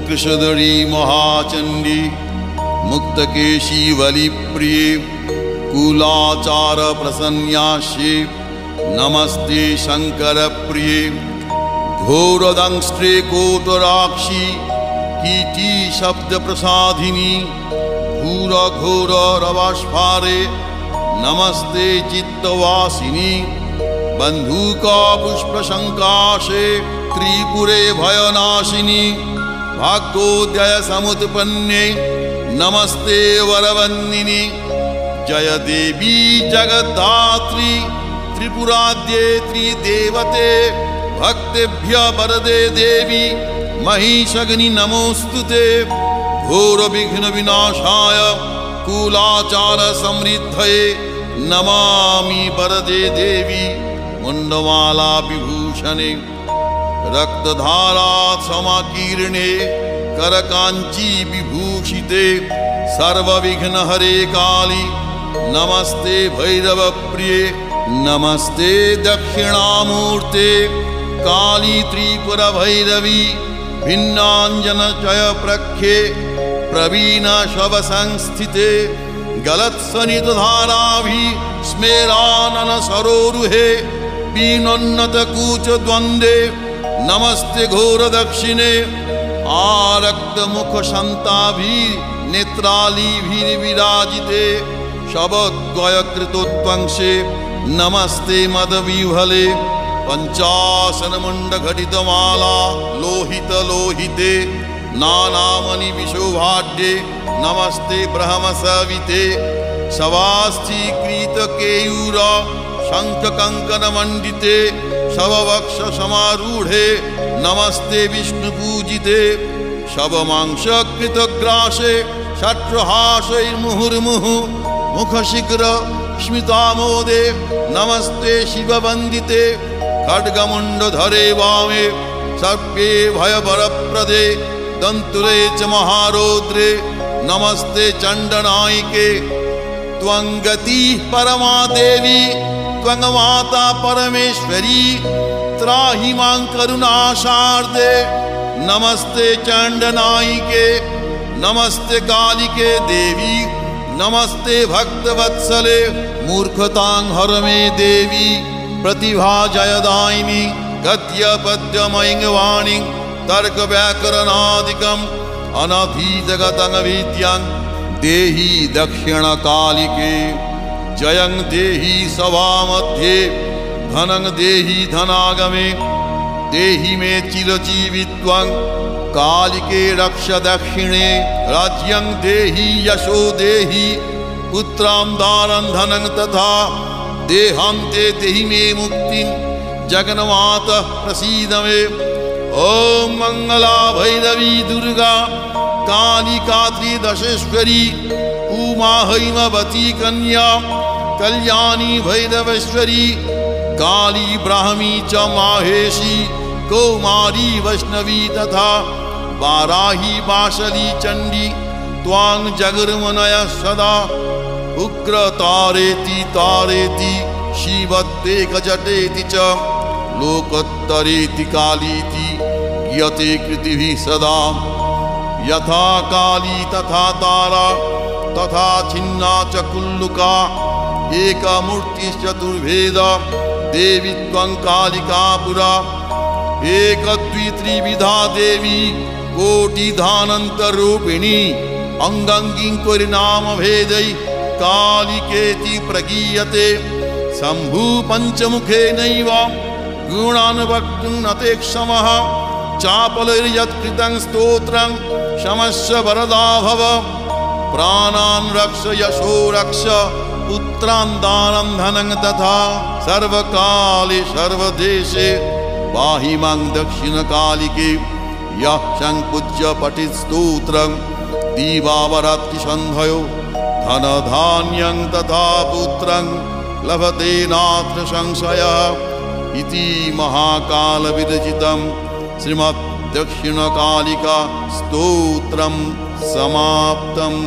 कृशधरी महाचंडी मुक्तकेशी वलिप्रिये कुलाचार प्रसन्यास्ये नमस्ते शंकर प्रिये घोरदंष्ट्रे कोटराक्षी कीटी शब्द प्रसादिनी घोर घोर रवास्फारे नमस्ते चित्तवासिनी बंधुका पुष्प शंकाशे त्रिपुरे भयनाशिनी भाग्योदय समुत्पन्ने नमस्ते वरवन्दिनी जय देवी जगद्धात्री त्रिपुराद्ये त्रिदेवते भक्तेभ्य वरदे देवी महिषग्नि नमोस्तुते घोर विघ्न विनाशाय कुलाचार समृद्धये नमामि वरदे देवी मुंडमाला विभूषणे रक्तधारा समाकीर्णे करकांची विभूषिते सर्वविघ्न हरे काली नमस्ते भैरव प्रिये नमस्ते दक्षिणामूर्ते काली त्रिपुर भैरवी भिन्नांजन चय प्रख्ये प्रवीण शव संस्थिते गलत्सनित धाराभि स्मेरानन सरोरुहे बीनोन्नत कूच द्वंद्वे नमस्ते घोर दक्षिणे आरक्त मुख शंताभि नेत्रालीभिर्विराजिते शबद्वय कृतोत्वंशे नमस्ते मदविह्वले पंचासन मुंड घटित माला लोहित लोहिते नानामणि विशोभाढ्ये नमस्ते ब्रह्म सविते शवास्थीकृत केयूर शंख कंकन मंडिते शववक्ष समारूढ़े नमस्ते विष्णु पूजिते शवमांस कृत ग्रासे षट्हासैर्मुहुर्मुहु मुख शीघ्र स्मितामोदे नमस्ते शिव वंदिते खड्गमुंड धरे वामे सर्पे भय वरप्रदे दंतुरे च महारौद्रे नमस्ते चंडनायिके त्वंगति परमा देवी त्वंग माता परमेश्वरी त्राहि मां करुणाशार्दे नमस्ते चंडनायिके नमस्ते कालिके देवी नमस्ते भक्तवत्सले मूर्खतां हर मे देवी प्रतिभा जयदायिनी गद्य पद्य मयिंगवाणी तर्क व्याकरणादिकम् अनधीतगतं विद्यां देहि दक्षिण कालिके जयं देहि सभामध्ये धनं देहि धनागमे देहि मे चिरजीवित्वं कालिके रक्ष दक्षिणे राज्यं देहि यशो देहि पुत्रां दानं धनं तथा देहान्ते देहि मे मुक्तिं जगन्मातः प्रसीद मे ओम मंगला भैरवी दुर्गा कालिका त्रिदशेश्वरी उमा हैमवती कन्या कल्याणी भैरवेश्वरी काली ब्राह्मी च माहेशी कौमारी वैष्णवी तथा वाराही वाशली चंडी त्वां जगर्मनय सदा उग्र तारेति तारेति शिवद्वेकजटेति च लोकोत्तरेति कालीति यते कृतिभिः सदा यथा काली तथा तारा तथा छिन्ना च कुल्लुका एकमूर्तिश्चतुर्भेद देवी त्वं कालिका पुरा एकद्वित्रिविधा देवी कोटिधानन्तरूपिणी अंगंगिं नाम भेदै कालिकेति प्रगीयते शंभु पंचमुखे नैव गुणान् वक्तुं न ते क्षमः चापलैर्यत्कृतं स्तोत्रं क्षमस्व वरदा भव प्राणान् रक्ष यशो रक्ष पुत्रान् दानं धनं तथा सर्वकाले सर्वदेशे पाहि मां दक्षिणकालिके यः संपूज्य पठित स्तोत्रं दीवावरात्रि सन्धयो धनधान्यं तथा पुत्रं लभते नात्र संशयः इति महाकाल विरचितं श्रीमद् दक्षिणकालिका स्तोत्रं समाप्तम्।